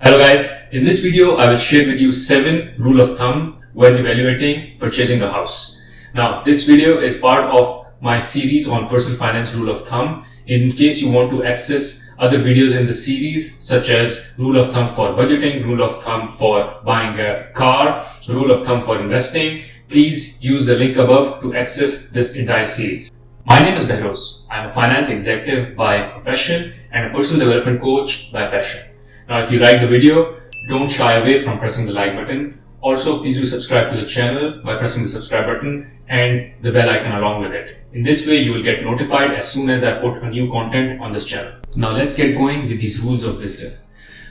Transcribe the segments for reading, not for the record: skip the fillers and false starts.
Hello guys, in this video I will share with you 7 rule of thumb when evaluating purchasing a house. Now this video is part of my series on personal finance rule of thumb. In case you want to access other videos in the series such as rule of thumb for budgeting, rule of thumb for buying a car, rule of thumb for investing, please use the link above to access this entire series. My name is Behrouz. I am a finance executive by profession and a personal development coach by passion. Now, if you like the video, don't shy away from pressing the like button. Also, please do subscribe to the channel by pressing the subscribe button and the bell icon along with it. In this way, you will get notified as soon as I put a new content on this channel. Now, let's get going with these rules of wisdom.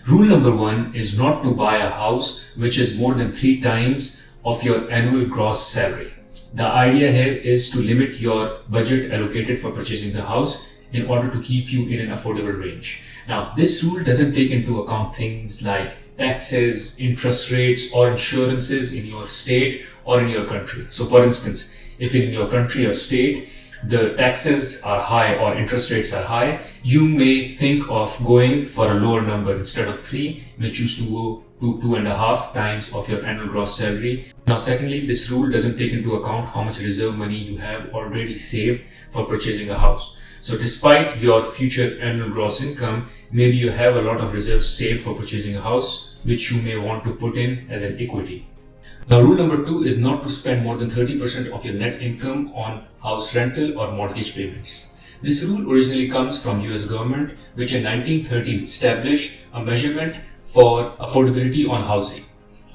Rule number 1 is not to buy a house which is more than 3 times of your annual gross salary. The idea here is to limit your budget allocated for purchasing the house in order to keep you in an affordable range. Now, this rule doesn't take into account things like taxes, interest rates, or insurances in your state or in your country. So, for instance, if in your country or state, the taxes are high or interest rates are high, you may think of going for a lower number instead of 3, which used to go to 2.5 times of your annual gross salary. Now, secondly, this rule doesn't take into account how much reserve money you have already saved for purchasing a house. So despite your future annual gross income, maybe you have a lot of reserves saved for purchasing a house, which you may want to put in as an equity. Now, rule number 2 is not to spend more than 30% of your net income on house rental or mortgage payments. This rule originally comes from US government, which in 1930s established a measurement for affordability on housing.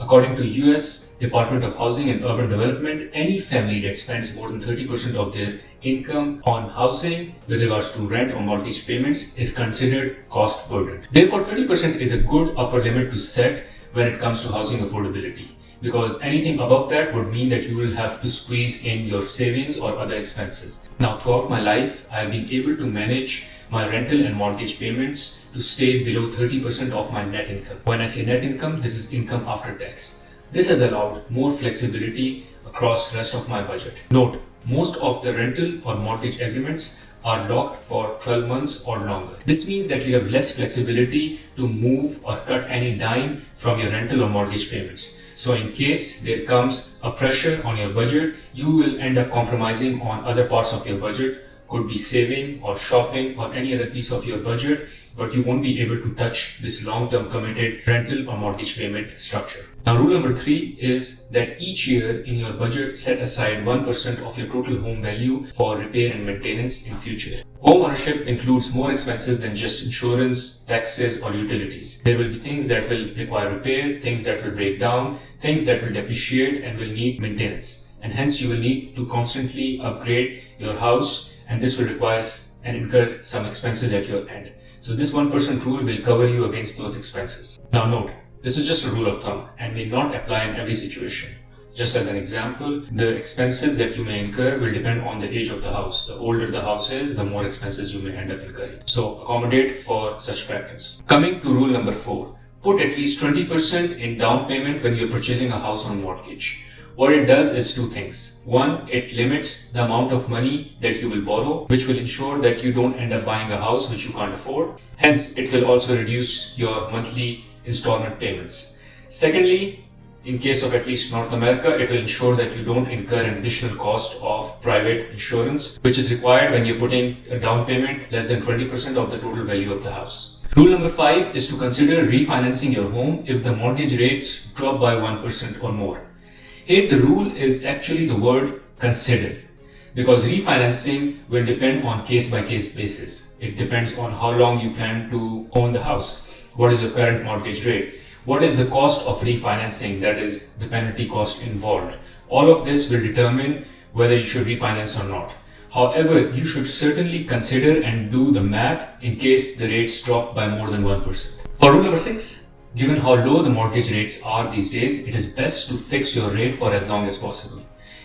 According to US Department of Housing and Urban Development, any family that spends more than 30% of their income on housing with regards to rent or mortgage payments is considered cost burden. Therefore, 30% is a good upper limit to set when it comes to housing affordability, because anything above that would mean that you will have to squeeze in your savings or other expenses. Now, throughout my life, I have been able to manage my rental and mortgage payments to stay below 30% of my net income. When I say net income, this is income after tax. This has allowed more flexibility across the rest of my budget. Note, most of the rental or mortgage agreements are locked for 12 months or longer. This means that you have less flexibility to move or cut any dime from your rental or mortgage payments. So in case there comes a pressure on your budget, you will end up compromising on other parts of your budget. Could be saving or shopping or any other piece of your budget, but you won't be able to touch this long-term committed rental or mortgage payment structure. Now, rule number 3 is that each year in your budget, set aside 1% of your total home value for repair and maintenance in future. Home ownership includes more expenses than just insurance, taxes, or utilities. There will be things that will require repair, things that will break down, things that will depreciate and will need maintenance. And hence you will need to constantly upgrade your house, and this will require and incur some expenses at your end. So this 1% rule will cover you against those expenses. Now note, this is just a rule of thumb and may not apply in every situation. Just as an example, the expenses that you may incur will depend on the age of the house. The older the house is, the more expenses you may end up incurring. So accommodate for such factors. Coming to rule number 4, put at least 20% in down payment when you're purchasing a house on mortgage. What it does is 2 things. 1, it limits the amount of money that you will borrow, which will ensure that you don't end up buying a house which you can't afford. Hence, it will also reduce your monthly installment payments. Secondly, in case of at least North America, it will ensure that you don't incur an additional cost of private insurance, which is required when you're putting a down payment less than 20% of the total value of the house. Rule number 5 is to consider refinancing your home if the mortgage rates drop by 1% or more. Here, the rule is actually the word consider, because refinancing will depend on case-by-case basis. It depends on how long you plan to own the house. What is your current mortgage rate? What is the cost of refinancing, that is the penalty cost involved? All of this will determine whether you should refinance or not. However, you should certainly consider and do the math in case the rates drop by more than 1%. For rule number 6, given how low the mortgage rates are these days, it is best to fix your rate for as long as possible.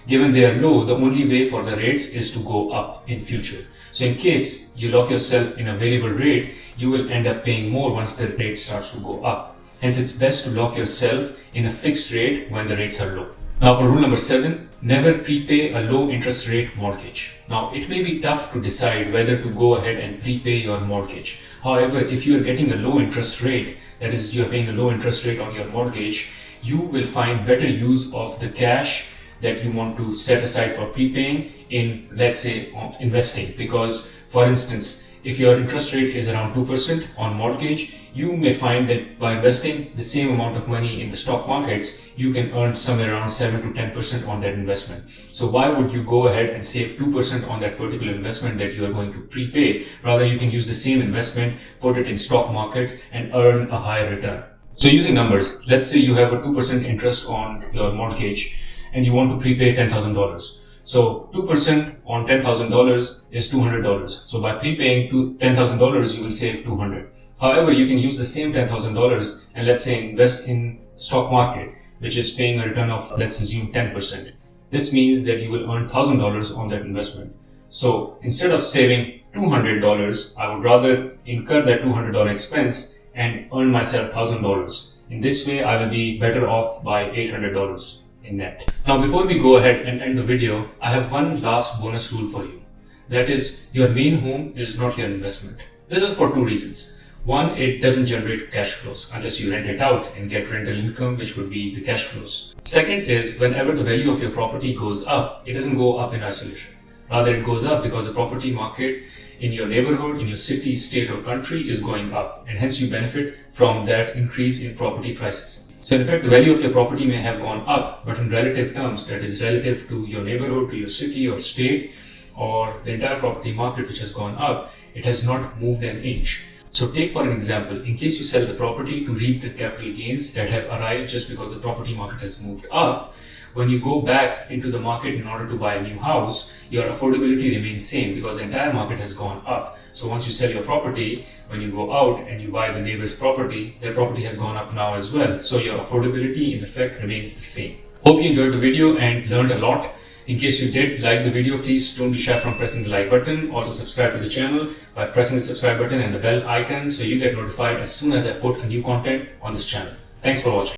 Given they are low, the only way for the rates is to go up in future. So in case you lock yourself in a variable rate, you will end up paying more once the rate starts to go up. Hence, it's best to lock yourself in a fixed rate when the rates are low. Now for rule number 7, Never prepay a low interest rate mortgage. Now, it may be tough to decide whether to go ahead and prepay your mortgage. However, if you are getting a low interest rate, that is, you are paying a low interest rate on your mortgage, you will find better use of the cash that you want to set aside for prepaying in, let's say, investing. Because, for instance, if your interest rate is around 2% on mortgage, you may find that by investing the same amount of money in the stock markets, you can earn somewhere around 7 to 10% on that investment. So why would you go ahead and save 2% on that particular investment that you are going to prepay? Rather, you can use the same investment, put it in stock markets and earn a higher return. So using numbers, let's say you have a 2% interest on your mortgage and you want to prepay $10,000. So 2% on $10,000 is $200. So by prepaying $10,000, you will save $200. However, you can use the same $10,000 and let's say invest in stock market, which is paying a return of, let's assume, 10%. This means that you will earn $1,000 on that investment. So instead of saving $200, I would rather incur that $200 expense and earn myself $1,000. In this way, I will be better off by $800 in net. Now, before we go ahead and end the video, I have one last bonus rule for you. That is, your main home is not your investment. This is for two reasons. One, it doesn't generate cash flows unless you rent it out and get rental income, which would be the cash flows. Second is, whenever the value of your property goes up, it doesn't go up in isolation. Rather, it goes up because the property market in your neighborhood, in your city, state or country is going up, and hence you benefit from that increase in property prices. So in effect, the value of your property may have gone up, but in relative terms, that is relative to your neighborhood, to your city or state, or the entire property market which has gone up, it has not moved an inch. So take for an example, in case you sell the property to reap the capital gains that have arrived just because the property market has moved up, when you go back into the market in order to buy a new house, your affordability remains same because the entire market has gone up. So once you sell your property, when you go out and you buy the neighbor's property, their property has gone up now as well. So your affordability in effect remains the same. Hope you enjoyed the video and learned a lot. In case you did like the video, please don't be shy from pressing the like button. Also subscribe to the channel by pressing the subscribe button and the bell icon so you get notified as soon as I put a new content on this channel. Thanks for watching.